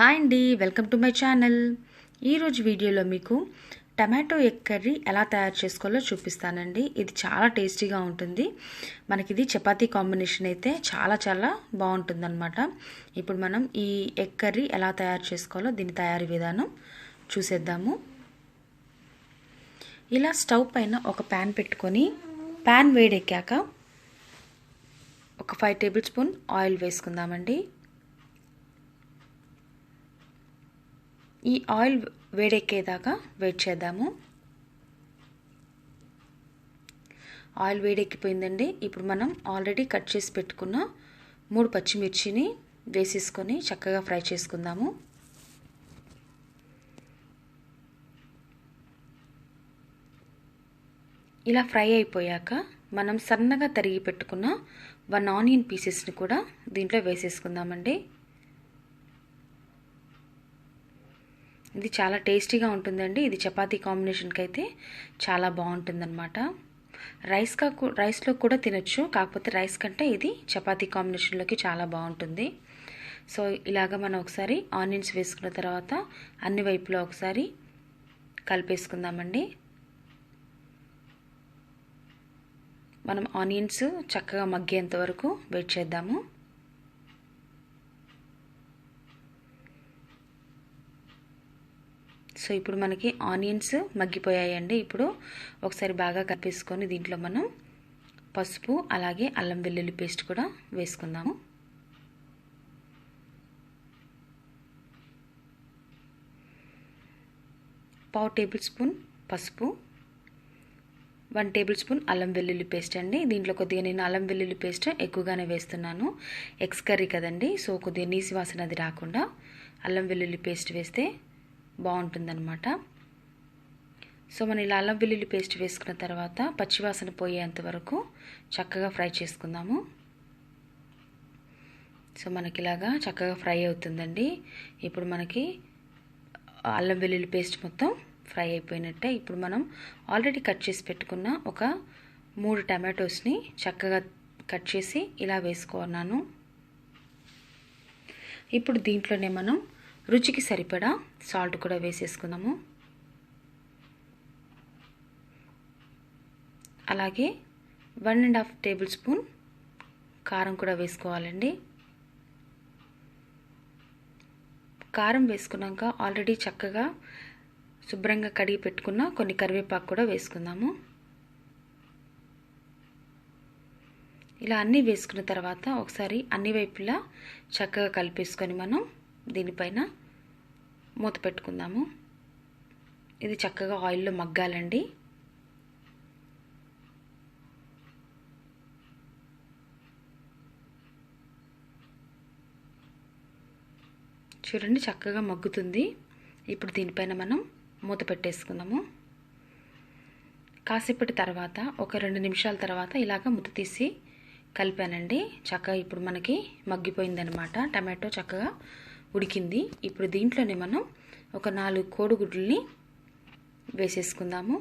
Hi అండి, welcome to my channel. ఈరోజు వీడియోలో మీకు టమాటో ఎగ్ కర్రీ ఎలా తయారు చేసుకోవాలో చూపిస్తానండి. ఇది చాలా టేస్టీగా ఉంటుంది. మనకి ఇది చపాతీ కాంబినేషన్ అయితే చాలా బాగుంటుందన్నమాట. ఇప్పుడు మనం ఈ ఎగ్ కర్రీ ఎలా తయారు చేసుకోవాలో దీని తయారీ విధానం చూసేద్దాము. ఇలా స్టవ్ పైన ఒక ప్యాన్ పెట్టుకొని ప్యాన్ వేడెక్కాక ఒక 5 టేబుల్ స్పూన్ ఆయిల్ వేసుకుందామండి. ఈ ఆయిల్ వేడెక్కేదాకా వెయిట్ చేద్దాము. ఆయిల్ వేడెక్కిపోయిందండి. ఇప్పుడు మనం ఆల్రెడీ కట్ చేసి పెట్టుకున్న 3 పచ్చిమిర్చిని వేసేసుకొని చక్కగా ఫ్రై చేసుకుందాము. ఇలా ఫ్రై అయిపోయాక మనం సన్నగా తరిగి పెట్టుకున్న 1 ఆనియన్ పీసెస్ని కూడా దీంట్లో వేసేసుకుందామండి. ఇది చాలా టేస్టీగా ఉంటుందండి. ఇది చపాతీ కాంబినేషన్కి అయితే చాలా బాగుంటుందన్నమాట. రైస్లో కూడా తినొచ్చు, కాకపోతే రైస్ కంటే ఇది చపాతీ కాంబినేషన్లోకి చాలా బాగుంటుంది. సో ఇలాగ మనం ఒకసారి ఆనియన్స్ వేసుకున్న తర్వాత అన్ని వైపులో ఒకసారి కలిపేసుకుందామండి. మనం ఆనియన్స్ చక్కగా మగ్గేంత వరకు వెయిట్ చేద్దాము. సో ఇప్పుడు మనకి ఆనియన్స్ మగ్గిపోయాయండి. ఇప్పుడు ఒకసారి బాగా కలిపేసుకొని దీంట్లో మనం పసుపు అలాగే అల్లం వెల్లుల్లి పేస్ట్ కూడా వేసుకుందాము. పావు టేబుల్ స్పూన్ పసుపు, 1 టేబుల్ స్పూన్ అల్లం వెల్లుల్లి పేస్ట్ అండి. దీంట్లో కొద్దిగా నేను అల్లం వెల్లుల్లి పేస్ట్ ఎక్కువగానే వేస్తున్నాను. ఎగ్స్ కర్రీ కదండి, సో కొద్దిగా నీసి వాసన అది రాకుండా అల్లం వెల్లుల్లి పేస్ట్ వేస్తే బాగుంటుందన్నమాట. సో మనం ఇలా అల్లం వెల్లుల్లి పేస్ట్ వేసుకున్న తర్వాత పచ్చివాసన పోయేంత వరకు చక్కగా ఫ్రై చేసుకుందాము. సో మనకి ఇలాగా చక్కగా ఫ్రై అవుతుందండి. ఇప్పుడు మనకి అల్లం వెల్లుల్లి పేస్ట్ మొత్తం ఫ్రై అయిపోయినట్టే. ఇప్పుడు మనం ఆల్రెడీ కట్ చేసి పెట్టుకున్న ఒక 3 టమాటోస్ని చక్కగా కట్ చేసి ఇలా వేసుకున్నాను. ఇప్పుడు దీంట్లోనే మనం రుచికి సరిపడా సాల్ట్ కూడా వేసేసుకుందాము. అలాగే 1.5 టేబుల్ స్పూన్ కారం కూడా వేసుకోవాలండి. కారం వేసుకున్నాక ఆల్రెడీ చక్కగా శుభ్రంగా కడిగి పెట్టుకున్న కొన్ని కరివేపాకు కూడా వేసుకుందాము. ఇలా అన్నీ వేసుకున్న తర్వాత ఒకసారి అన్ని వైపులా చక్కగా కలిపేసుకొని మనం దీనిపైన మూత పెట్టుకుందాము. ఇది చక్కగా ఆయిల్లో మగ్గాలండి. చూడండి చక్కగా మగ్గుతుంది. ఇప్పుడు దీనిపైన మనం మూత పెట్టేసుకుందాము. కాసేపటి తర్వాత ఒక 2 నిమిషాల తర్వాత ఇలాగ మూత తీసి కలిపానండి. చక్కగా ఇప్పుడు మనకి మగ్గిపోయిందనమాట. టమాటో చక్కగా ఉడికింది. ఇప్పుడు దీంట్లోనే మనం ఒక 4 కోడిగుడ్లని వేసేసుకుందాము.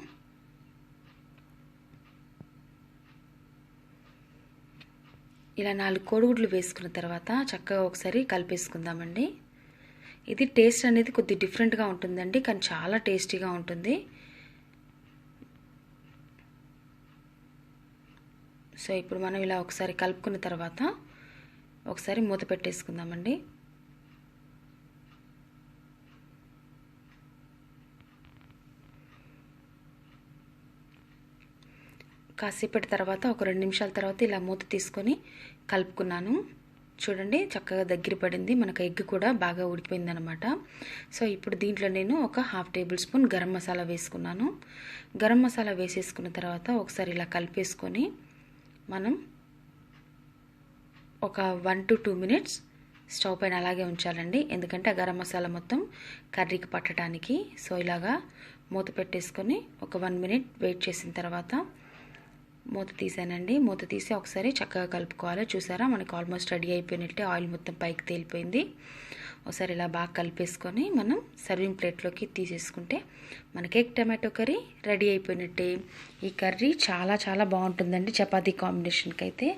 ఇలా 4 కోడిగుడ్లు వేసుకున్న తర్వాత చక్కగా ఒకసారి కలిపేసుకుందామండి. ఇది టేస్ట్ అనేది కొద్ది డిఫరెంట్గా ఉంటుందండి, కానీ చాలా టేస్టీగా ఉంటుంది. సో ఇప్పుడు మనం ఇలా ఒకసారి కలుపుకున్న తర్వాత ఒకసారి మూత పెట్టేసుకుందామండి. కాసేపటి తర్వాత ఒక 2 నిమిషాల తర్వాత ఇలా మూత తీసుకొని కలుపుకున్నాను. చూడండి చక్కగా దగ్గర పడింది. మనకు ఎగ్ కూడా బాగా ఉడికిపోయిందనమాట. సో ఇప్పుడు దీంట్లో నేను ఒక 1/2 టేబుల్ స్పూన్ గరం మసాలా వేసుకున్నాను. గరం మసాలా వేసేసుకున్న తర్వాత ఒకసారి ఇలా కలిపేసుకొని మనం ఒక 1 to 2 మినిట్స్ స్టవ్ పైన అలాగే ఉంచాలండి. ఎందుకంటే ఆ గరం మసాలా మొత్తం కర్రీకి పట్టడానికి. సో ఇలాగా మూత పెట్టేసుకొని ఒక 1 మినిట్ వెయిట్ చేసిన తర్వాత మూత తీసానండి. మూత తీసి ఒకసారి చక్కగా కలుపుకోవాలి. చూసారా మనకి ఆల్మోస్ట్ రెడీ అయిపోయినట్టే. ఆయిల్ మొత్తం పైకి తేలిపోయింది. ఒకసారి ఇలా బాగా కలిపేసుకొని మనం సర్వింగ్ ప్లేట్లోకి తీసేసుకుంటే మనకి ఎగ్ టమాటో కర్రీ రెడీ అయిపోయినట్టే. ఈ కర్రీ చాలా చాలా బాగుంటుందండి చపాతీ కాంబినేషన్కి అయితే.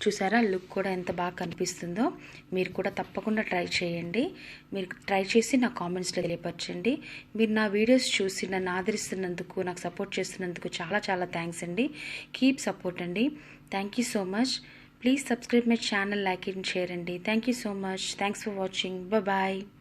చూసారా లుక్ కూడా ఎంత బాగా కనిపిస్తుందో. మీరు కూడా తప్పకుండా ట్రై చేయండి. మీరు ట్రై చేసి నా కామెంట్స్లో తెలియపరచండి. మీరు నా వీడియోస్ చూసి నన్ను ఆదరిస్తున్నందుకు, నాకు సపోర్ట్ చేస్తున్నందుకు చాలా చాలా థ్యాంక్స్ అండి. కీప్ సపోర్ట్ అండి. Thank you so much. Please subscribe my channel, like it and share. Thank you so much. Thanks for watching. Bye bye.